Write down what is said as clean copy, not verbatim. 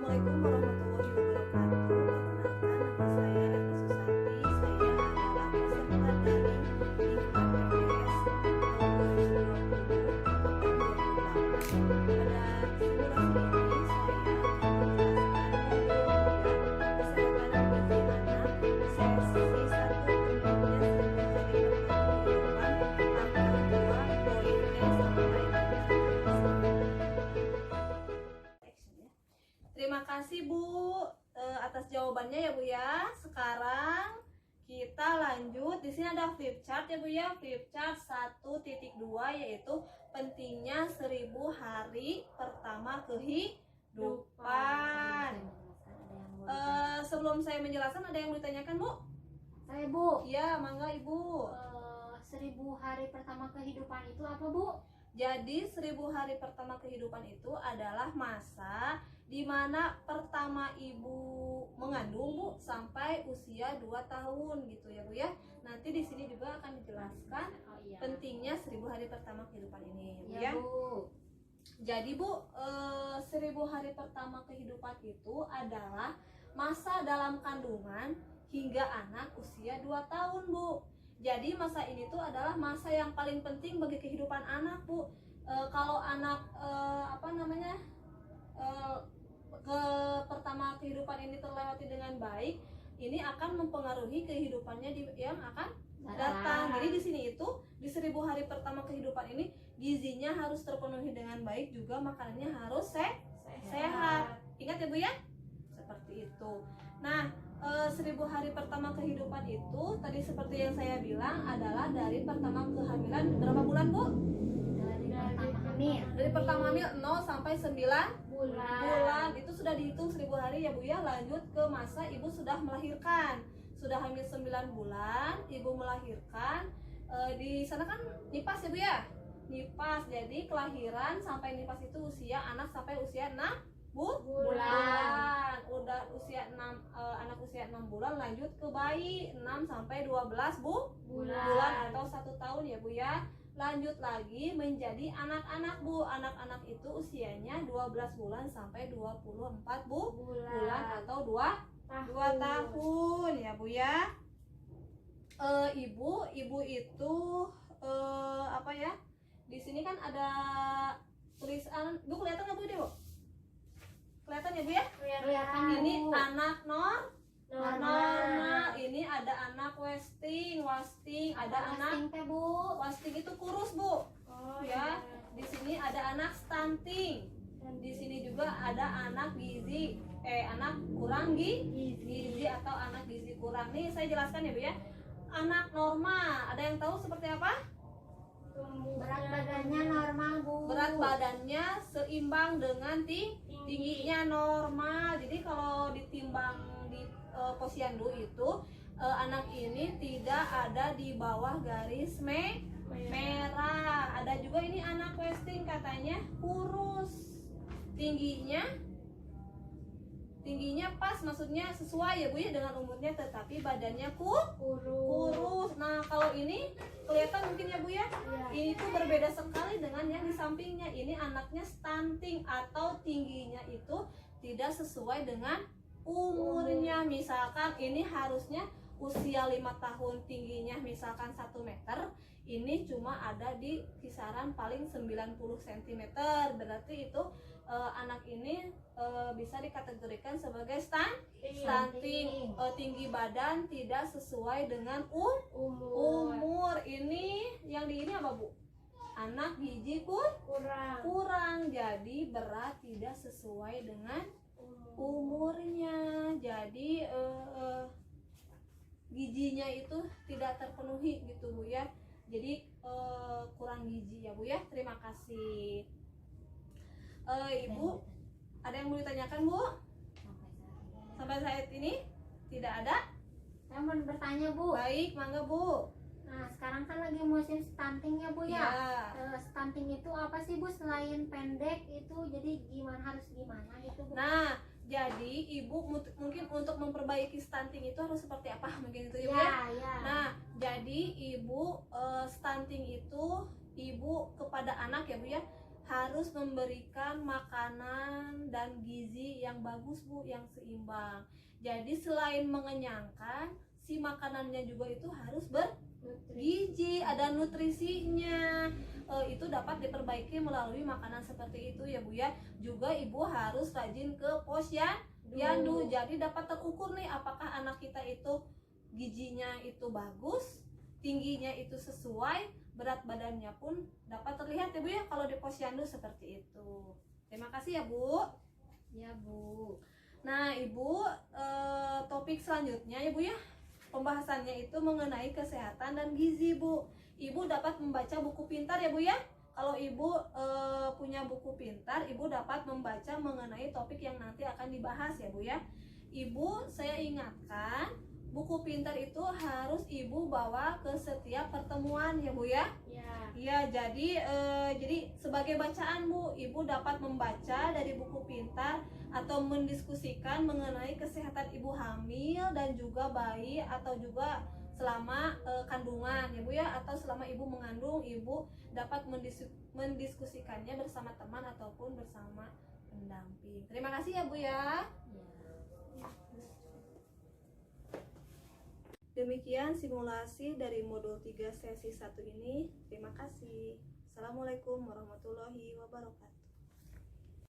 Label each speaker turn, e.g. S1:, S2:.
S1: Assalamualaikum warahmatullahi wabarakatuh. Perkenalkan, nama saya Eva Susanti. Saya adalah peserta dari Diklat FPS tahun 2020 angkatan 2008. Pada simulasi ini saya akan menjelaskan kesehatan gizi anak sesi 1 Terima kasih Bu atas jawabannya ya Bu ya. Sekarang kita lanjut. Di sini ada flip chart ya Bu ya. Flip chart 1.2 yaitu pentingnya 1000 hari pertama kehidupan. Sebelum saya menjelaskan, ada yang mau ditanyakan Bu?
S2: Saya Bu.
S1: Iya, mangga Ibu.
S2: 1000 hari pertama kehidupan itu apa Bu?
S1: Jadi 1000 hari pertama kehidupan itu adalah masa di mana pertama ibu mengandung Bu sampai usia 2 tahun gitu ya Bu ya. Nanti di sini juga akan dijelaskan pentingnya 1000 hari pertama kehidupan ini Bu ya.
S2: Bu.
S1: Jadi Bu, 1000 hari pertama kehidupan itu adalah masa dalam kandungan hingga anak usia 2 tahun Bu. Jadi masa ini tuh adalah masa yang paling penting bagi kehidupan anak Bu. Kalau anak ke pertama kehidupan ini terlewati dengan baik, ini akan mempengaruhi kehidupannya yang akan datang. Jadi di sini itu di 1000 hari pertama kehidupan ini gizinya harus terpenuhi dengan baik, juga makanannya harus sehat. Ingat ya Bu ya? Seperti itu. Nah, 1000 hari pertama kehidupan itu tadi seperti yang saya bilang adalah dari pertama kehamilan. Berapa bulan Bu? Dari pertama hamil 0 sampai 9 bulan. Itu sudah dihitung 1000 hari ya Bu ya. Lanjut ke masa ibu sudah melahirkan. Sudah hamil 9 bulan, ibu melahirkan. Di sana kan nipas ya Bu ya? Nipas. Jadi kelahiran sampai nipas itu usia anak sampai usia 6 bulan. Udah usia 6 anak usia 6 bulan, lanjut ke bayi 6 sampai 12 bulan atau 1 tahun ya Bu ya. Lanjut lagi menjadi anak-anak Bu. Anak-anak itu usianya 12 bulan sampai 24 bulan atau 2 tahun ya Bu ya. Ibu itu apa ya? Di sini kan ada tulisan, Bu kelihatan nggak Bu deh Bu? Kelihatan ya Bu ya?
S2: Kelihatan.
S1: Ini anak normal. Ini ada anak wasting, ada anak
S2: Bu.
S1: wasting itu kurus Bu.
S2: Oh
S1: Ya. Di sini ada anak stunting. Dan di sini juga ada anak anak kurang gizi atau anak gizi kurang. Nih saya jelaskan ya Bu ya. Anak normal, ada yang tahu seperti apa?
S2: Berat badannya normal Bu.
S1: Berat badannya seimbang dengan tingginya normal. Jadi kalau ditimbang di posyandu itu anak ini tidak ada di bawah garis merah. Ada juga ini anak wasting, katanya kurus. Tingginya pas, maksudnya sesuai ya Bu ya dengan umurnya, tetapi badannya kurus. Nah, kalau ini kelihatan mungkin ya Bu ya. Ini tuh berbeda sekali dengan yang di sampingnya. Ini anaknya stunting atau tingginya itu tidak sesuai dengan umurnya. Misalkan ini harusnya usia 5 tahun, tingginya misalkan 1 meter, ini cuma ada di kisaran paling 90 cm. Berarti itu anak ini bisa dikategorikan sebagai stunting. Tinggi badan tidak sesuai dengan umur. Ini yang di ini apa Bu? Anak gizi kurang. Jadi berat tidak sesuai dengan umurnya. Jadi gizinya itu tidak terpenuhi gitu Bu ya. Jadi kurang gizi ya Bu ya. Terima kasih. Ibu, ada yang mau ditanyakan Bu? Sampai saat ini tidak ada?
S2: Saya mau bertanya Bu.
S1: Baik, mangga Bu.
S2: Nah, sekarang kan lagi musim stunting ya Bu ya.
S1: Ya.
S2: Stunting itu apa sih Bu, selain pendek itu jadi harus gimana gitu Bu?
S1: Nah, jadi ibu mungkin untuk memperbaiki stunting itu harus seperti apa mungkin itu ya? Nah, jadi ibu stunting itu ibu kepada anak ya Bu ya, harus memberikan makanan dan gizi yang bagus Bu, yang seimbang. Jadi selain mengenyangkan, si makanannya juga itu harus bergizi, ada nutrisinya. Itu dapat diperbaiki melalui makanan seperti itu ya Bu ya. Juga Ibu harus rajin ke posyandu. Jadi dapat terukur nih apakah anak kita itu gizinya itu bagus, tingginya itu sesuai, berat badannya pun dapat terlihat ya Bu ya kalau di posyandu seperti itu. Terima kasih ya Bu.
S2: Ya Bu.
S1: Nah Ibu, topik selanjutnya ya Bu ya, pembahasannya itu mengenai kesehatan dan gizi Bu. Ibu dapat membaca buku pintar ya Bu ya. Kalau Ibu punya buku pintar, Ibu dapat membaca mengenai topik yang nanti akan dibahas ya Bu ya. Ibu, saya ingatkan, buku pintar itu harus Ibu bawa ke setiap pertemuan ya Bu ya. Iya, jadi sebagai bacaan Bu, Ibu dapat membaca dari buku pintar atau mendiskusikan mengenai kesehatan Ibu hamil dan juga bayi atau juga selama kandungan ya Bu ya, atau selama Ibu mengandung, Ibu dapat mendiskusikannya bersama teman ataupun bersama pendamping. Terima kasih ya Bu ya. Demikian simulasi dari modul 3 sesi 1 ini. Terima kasih. Assalamualaikum warahmatullahi wabarakatuh.